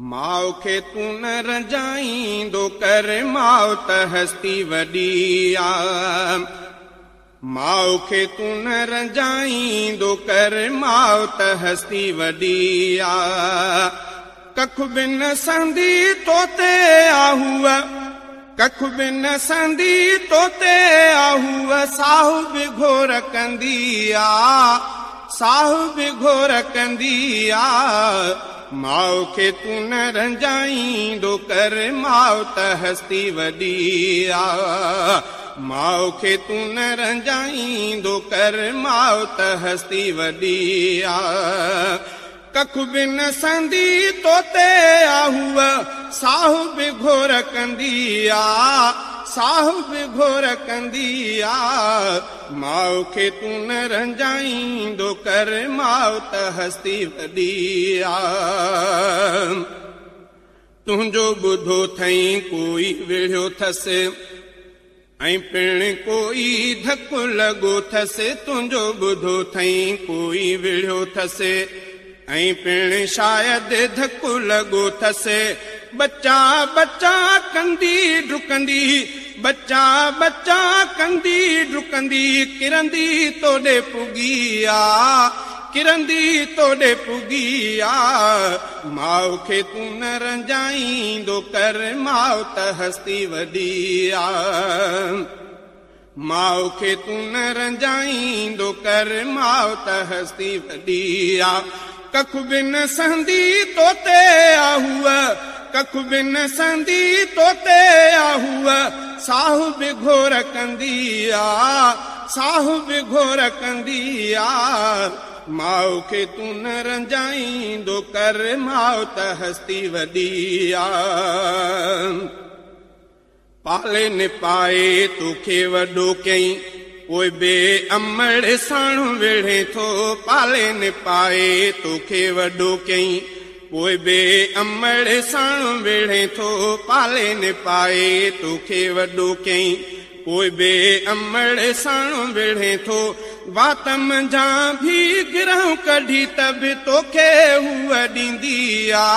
माउ खे तू न रंजाईंदो कर माउ त हस्ती वॾी आ माउ खे तू न रंजाईंदो कर माउ त हस्ती वॾी आ कख बि न संदी तोते आहूअ कख बि न संदी तोते आहूअ साहु बि घोर कंदी आ साहु बि घोर कंदी आ माउ खे तू न रंजाईंदो कर माउ त हस्ती वॾी आ माउ खे तू न रंजाईंदो कर माउ त हस्ती वॾी आ कख बि न संदी तोते आहूअ साहु बि घोर कंदी आ साहु बि घोर कंदी आ माउ खे तू न रंजाईंदो कर माउ त हस्ती वॾी आ तुंहिंजो ॿुधो थई कोई विढ़ियो थसि ऐं पिण कोई धकु लॻो थसि तुंहिंजो ॿुधो थई कोई विढ़ियो थसि ऐं पिण शायदि धकु लॻो थसि बच्चा बच्चा कंदी डुकंदी बच्चा बच्चा कंदी डुकंदी किरंदी तोॾे पुगी आ किरंदी तोॾे पुगी आ माउ खे तू न रंजाईंदो कर माउ त हस्ती वॾी आ माउ खे तू न रंजाईंदो कर माउ त हस्ती वॾी आ कख बि न संदी तोते आहूअ कख बि न संदी तोते आहूअ साहु बि घोर कंदी आ साहु बि घोर कंदी आ माउ खे तू न रंजाईंदो कर माउ त हस्ती वॾी आ पाले न पाए तोखे वॾो कई पोइ बे अमड़ साण विढ़े थो पाले न पाए तोखे वॾो कई पोइ बे अमड़ साण विढ़े थो पाले न पाए तोखे वॾो कई पोइ बे अमड़ साण विढ़े थो वात मंझां भी गिरहूं कढी त बि तोखे हूअ ॾींदी आ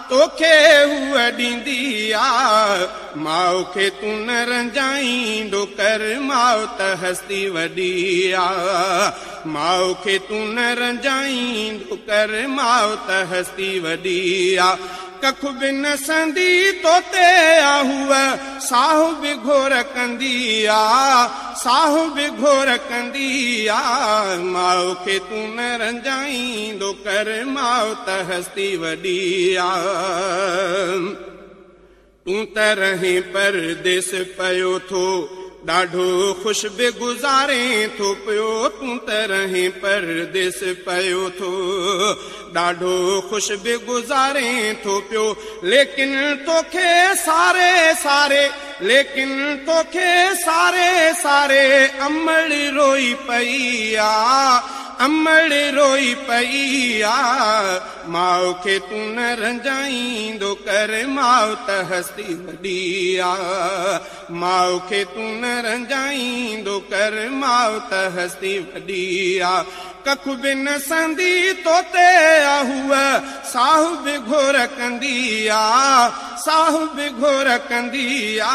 तोखे हूअ ॾींदी आ माउ खे तू न रंजाईंदो कर माउ त हस्ती वॾी आ माउ खे तू न रंजाईंदो कर माउ त हस्ती वॾी आ कख बि न संदी तोते आहूअ साहु बि घोर कंदी आ साहु बि घोर कंदी आ माउ खे तू न रंजाईंदो कर माउ त हस्ती वॾी आ तूं त रहीं परदेस पयो थो ॾाढो ख़ुशि बि गुज़ारे थो पियो तूं त रहीं परदेस पयो थो ॾाढो ख़ुशि बि गुज़ारे थो पियो लेकिन तोखे सारे सारे लेकिन तोखे सारे सारे अमड़ रोई पई आ अमड़ रोई पई आ माउ खे तू न रंजाईंदो कर माउ त हस्ती वॾी आ माउ खे तू न रंजाईंदो कर माउ त हस्ती वॾी आ कख बि न संदी तोते आहूअ साहु बि घोर कंदी आ साहु बि घोर कंदी आ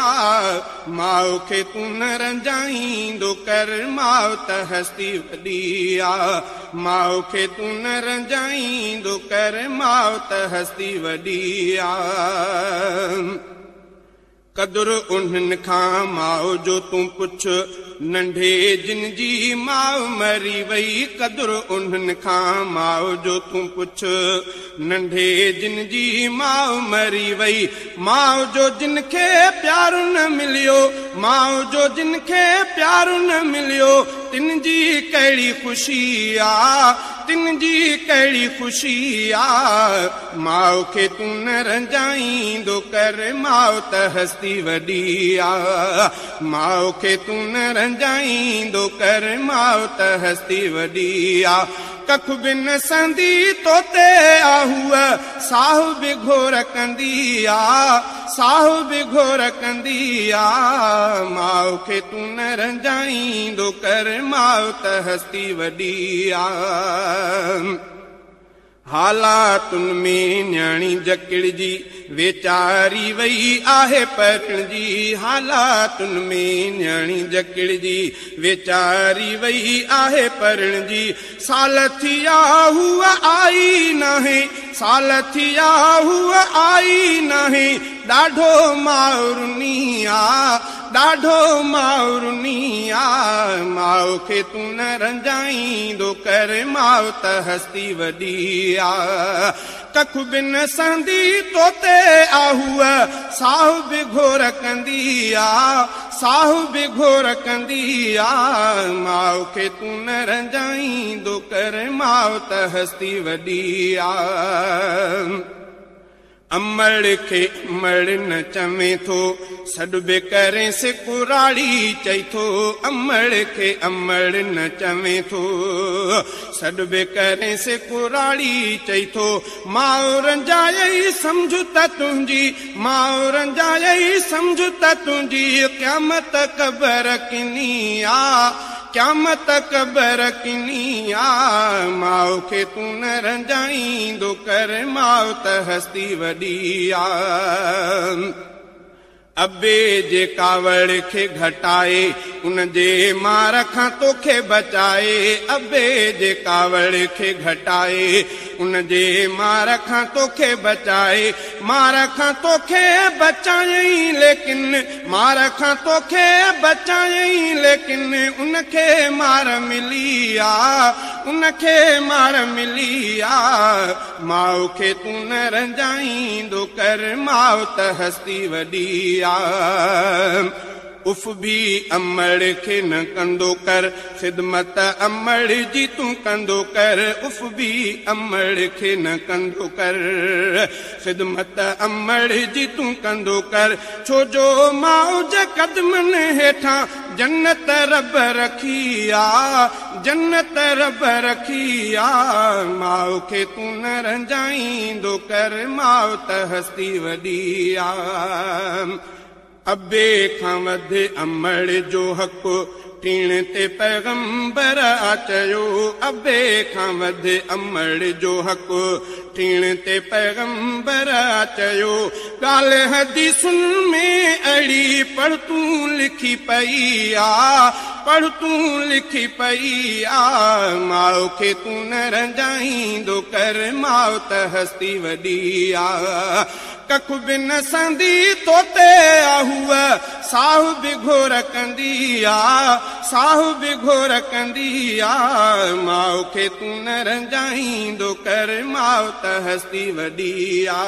माउ खे तू न रंजाईंदो कर माउ त हस्ती वॾी आ माउ खे तू न रंजाईंदो कर माउ त हस्ती वॾी आ क़दुरु उन्हनि खां माउ जो तूं पुछ नंढे जिन जी माउ मरी वई क़दुरु उन्हनि खां माउ जो तूं पुछ नंढे जिन जी माउ मरी वई माउ जो जिन खे प्यारु न मिलियो माउ जो जिन खे प्यारु न मिलियो तिन जी कहिड़ी ख़ुशी आ तिन जी कहिड़ी ख़ुशी आ माउ खे तू न रंजाईंदो कर माउ त हस्ती वॾी आ माउ खे तू न रंजाईंदो कर माउ त हस्ती वॾी आ कख बि न संदी तोते आहूअ साहु बि घोर कंदी आ साहु बि घोर कंदी आ माउ खे तू न रंजाईंदो कर माउ त हस्ती वॾी आ हालातुनि में न्याणी जकिड़ जी वेचारी वई आहे परण जी। हालातुनि में न्याणी जकिड़ जी वेचारी वई आहे परण जी। साल थिया हुआ आई नाहे, साल थिया हुआ आई नाहे, ॾाढो माउरनी आ, ॾाढो माउरनी आ। माउ खे तूं न रंजाईंदो कर, माउ त हस्ती वॾी आ। कख बि न सहंदी तोते आहूअ, साहु बि घोर कंदी आ, साहु बि घोर कंदी आ। माउ खे तूं न रंजाईंदो कर, माउ त हस्ती वॾी आ। अमड़ खे अमड़ न चवे थो, सॾु बि करे सिकुराड़ी चई थो। अमड़ खे अमड़ न चवे थो, सॾु बि करे सिकुराड़ी चई थो। माउ रंजाई सम्झ त तुंहिंजी, माउ रंजाई सम्झ त तुंहिंजी, क़यामत क़बर किनी आ, क़यामत क़बर किनी आ। माउ खे तूं न रंजाईंदो कर, माउ त हस्ती वॾी आ। अबे जे कावड़ खे घटाए उन जे मार खां तोखे बचाए। अबे जे कावड़ खे घटाए उन जे मार खां तोखे बचाए। मार खां तोखे बचायई लेकिन, मार खां तोखे बचायई लेकिन, उनखे मार मिली आ, उनखे मार मिली आ। माउ खे तूं न रंजाईंदो कर, माउ त हस्ती वॾी आ। उफ भी अमड़ खे न कंदो कर, ख़िदमत अमड़ जी तूं कंदो कर। उफ भी अमड़ खे न कंदो कर, ख़िदमत अमड़ जी तूं कंदो कर। छो जो माउ जे कदमनि हेठां जन्नत रब रखी आ, जन्नत रब रखी आ। माउ खे तूं न रंजाईंदो कर, माउ त हस्ती वॾी आ। अबे खां वधि अमड़ जो हक़ टीण ते पैगंबर आ चयो। अबे खां वधि अमड़ जो हक़ टीण ते पैगंबर आ चयो। ॻाल्हि हदीसुनि में अहिड़ी पढ़ तूं लिखी पई आ, पढ़ तूं लिखी पई आ। माउ खे तूं न रंजाईंदो कर, माउ त हस्ती वॾी आ। कख बि न सहंदी तोते आहूअ, साहु बि घोर कंदी आ, साहु बि घोर कंदी आ। माउ खे तूं न रंजाईंदो कर, माउ त हस्ती वॾी आ।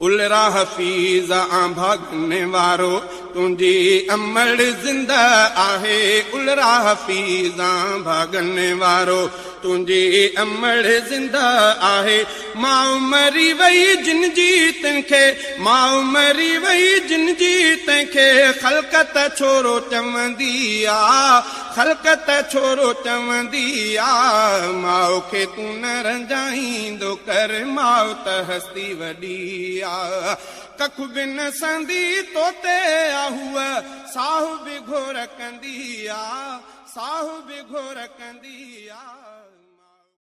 उलरा हफ़ीज़ आ भागने वारो, तुंहिंजी अमड़ ज़िंदा आहे। उलरा हफ़ीज़ आ भागने वारो, तुंहिंजी अमड़ ज़िंदा आहे। माउ मरी वई जिन जी तंहिंखे, माउ मरी वई जिन जी तंहिंखे, ख़ल्क़त छोरो चवंदी आ, ख़ल्क़त छोरो चवंदी आ। माउ खे तूं न रंजाईंदो कर, माउ त हस्ती वॾी आ। कख बि न सहंदी तोते आहूअ, साहु बि घोर कंदी आ, साहु बि घोर कंदी आ।